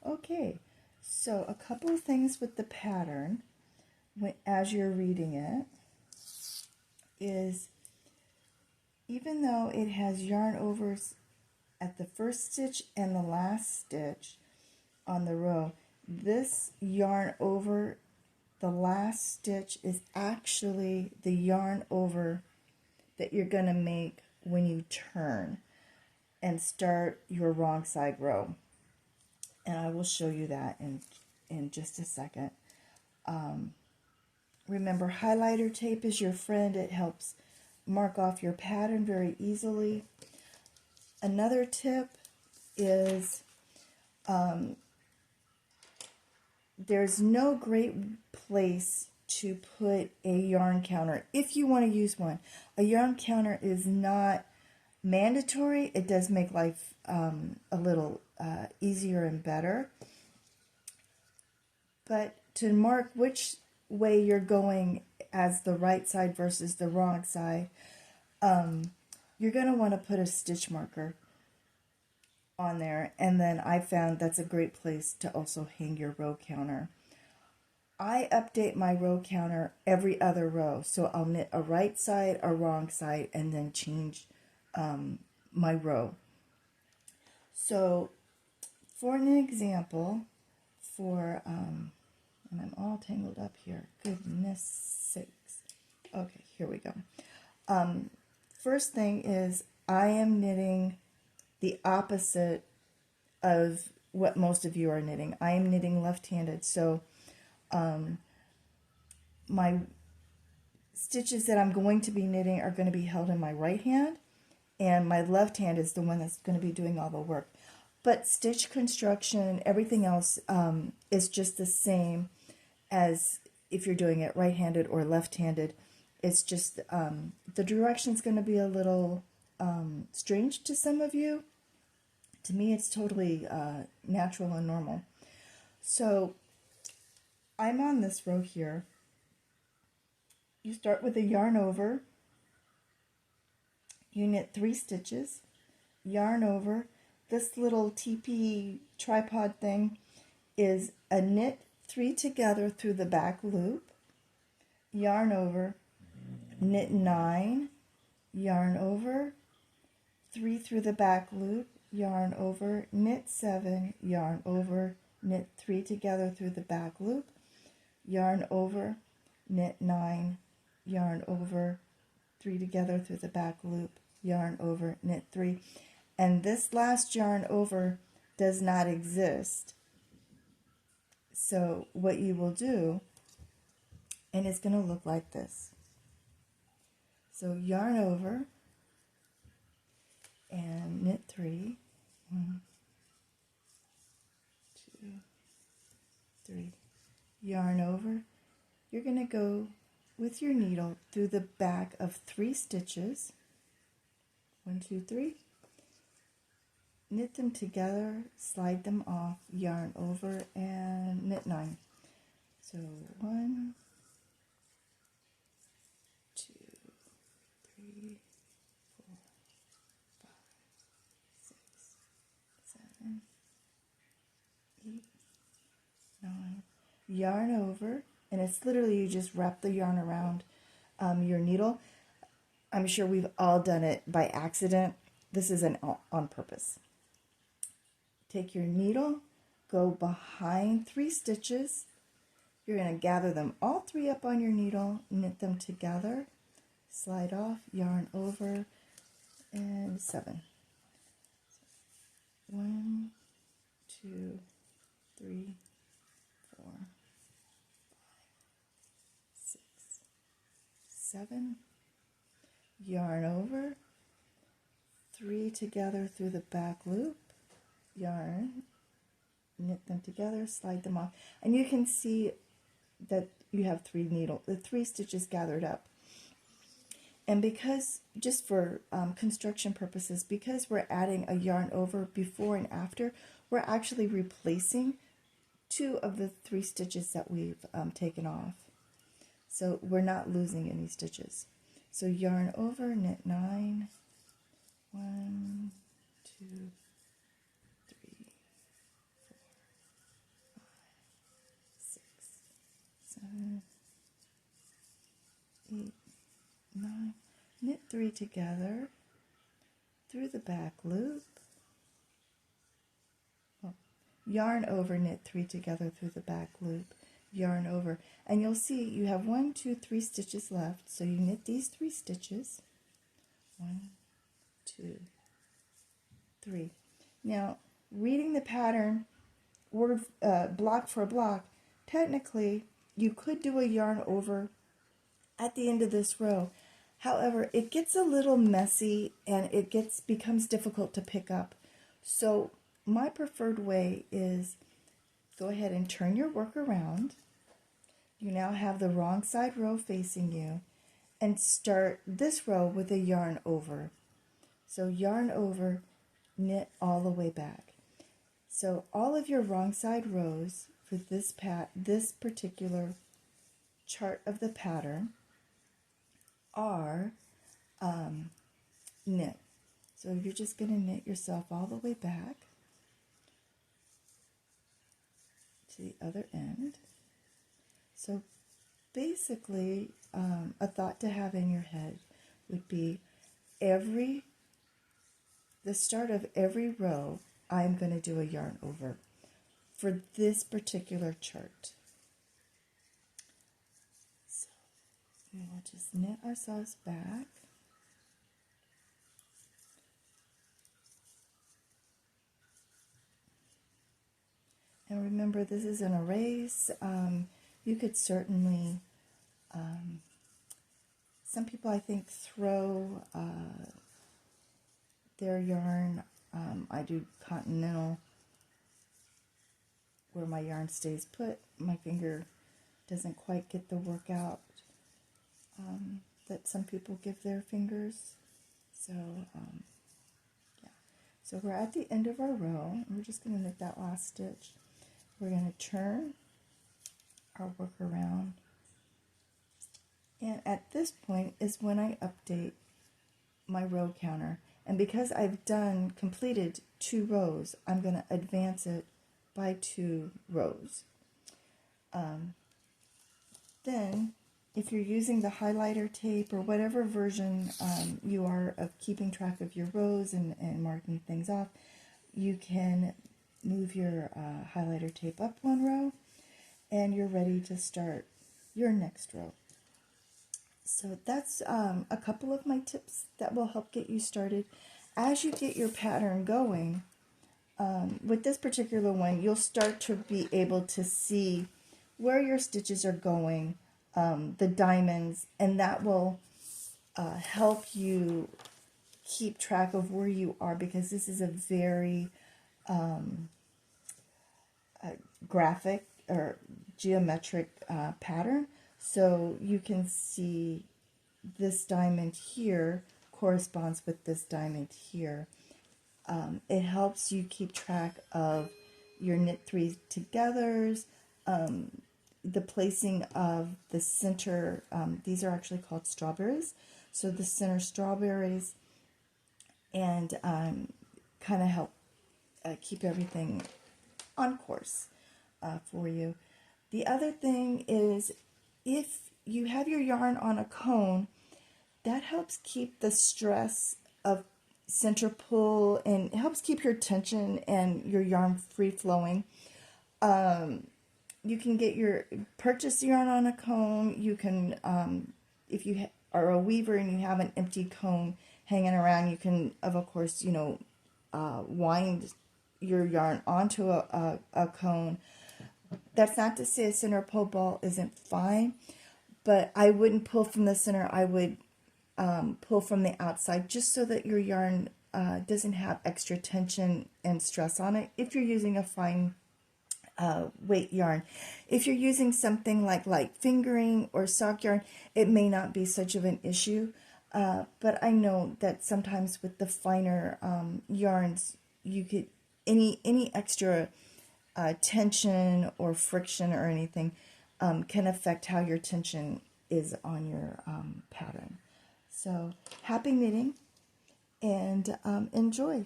Okay, so a couple of things with the pattern as you're reading it is, even though it has yarn overs at the first stitch and the last stitch on the row, this yarn over the last stitch is actually the yarn over that you're going to make when you turn and start your wrong side row. And I will show you that in just a second. Remember, highlighter tape is your friend. It helps mark off your pattern very easily. Another tip is there's no great place to put a yarn counter if you want to use one. A yarn counter is not mandatory. It does make life a little easier and better. But to mark which way you're going as the right side versus the wrong side, you're going to want to put a stitch marker on there, and then I found that's a great place to also hang your row counter. I update my row counter every other row, so I'll knit a right side, a wrong side, and then change my row. So for an example, and I'm all tangled up here, goodness sakes. Okay, here we go. First thing is I am knitting the opposite of what most of you are knitting. I am knitting left-handed, so my stitches that I'm going to be knitting are going to be held in my right hand, and my left hand is the one that's going to be doing all the work. But stitch construction, everything else is just the same as if you're doing it right-handed or left-handed. It's just the direction's going to be a little strange to some of you. To me, it's totally natural and normal. So I'm on this row here. You start with a yarn over. You knit 3 stitches, yarn over. This little teepee tripod thing is a knit 3 together through the back loop, yarn over, knit 9, yarn over, 3 through the back loop, yarn over, knit 7, yarn over, knit 3 together through the back loop, yarn over, knit 9, yarn over, 3 together through the back loop, yarn over, knit 3. And this last yarn over does not exist. So what you will do, and it's going to look like this. So yarn over and knit 3. 1, 2, 3. Yarn over. You're going to go with your needle through the back of 3 stitches. 1, 2, 3. Knit them together, slide them off, yarn over, and knit 9. So 1, 2, 3, 4, 5, 6, 7, 8, 9. Yarn over, and it's literally you just wrap the yarn around your needle. I'm sure we've all done it by accident. This isn't on purpose. Take your needle, go behind 3 stitches. You're going to gather them all 3 up on your needle, knit them together, slide off, yarn over, and 7. 1, 2, 3, 4, 5, 6, 7. Yarn over, 3 together through the back loop, yarn, knit them together, slide them off, and you can see that you have 3 stitches gathered up. And because, just for construction purposes, because we're adding a yarn over before and after, we're actually replacing 2 of the 3 stitches that we've taken off. So we're not losing any stitches. So yarn over, knit 9, 1, 2, 3, 4, 3 together through the back loop, yarn over, knit 3 together through the back loop, yarn over, and you'll see you have 1, 2, 3 stitches left, so you knit these 3 stitches, 1, 2, 3. Now, reading the pattern word block for block, technically you could do a yarn over at the end of this row. However, it gets a little messy and it becomes difficult to pick up. So my preferred way is go ahead and turn your work around. You now have the wrong side row facing you, and start this row with a yarn over. So yarn over, knit all the way back. So all of your wrong side rows for this particular chart of the pattern are knit. So you're just going to knit yourself all the way back to the other end. So basically, a thought to have in your head would be the start of every row, I'm going to do a yarn over for this particular chart. So we will just knit ourselves back. And remember, this isn't a race. You could certainly, some people I think throw their yarn. I do continental, where my yarn stays put. My finger doesn't quite get the work out that some people give their fingers. So, yeah. So we're at the end of our row, and we're just going to knit that last stitch. We're going to turn our work around, and at this point is when I update my row counter. And because I've completed 2 rows, I'm going to advance it by 2 rows. Then, if you're using the highlighter tape or whatever version you are of keeping track of your rows and marking things off, you can move your highlighter tape up 1 row, and you're ready to start your next row. So that's a couple of my tips that will help get you started. As you get your pattern going, with this particular one, you'll start to be able to see where your stitches are going, the diamonds, and that will help you keep track of where you are, because this is a very graphic or geometric pattern. So you can see this diamond here corresponds with this diamond here. It helps you keep track of your knit 3 togethers, the placing of the center. These are actually called strawberries. So the center strawberries, and kind of help keep everything on course for you. The other thing is, if you have your yarn on a cone, that helps keep the stress of center pull, and it helps keep your tension and your yarn free flowing. You can purchase yarn on a cone. You can, if you are a weaver and you have an empty cone hanging around, you can, of course, wind your yarn onto a cone. That's not to say a center pull ball isn't fine, but I wouldn't pull from the center. I would pull from the outside, just so that your yarn doesn't have extra tension and stress on it if you're using a fine weight yarn. If you're using something like light fingering or sock yarn, it may not be such of an issue, but I know that sometimes with the finer yarns, you could any extra tension or friction or anything can affect how your tension is on your pattern. So happy knitting, and enjoy.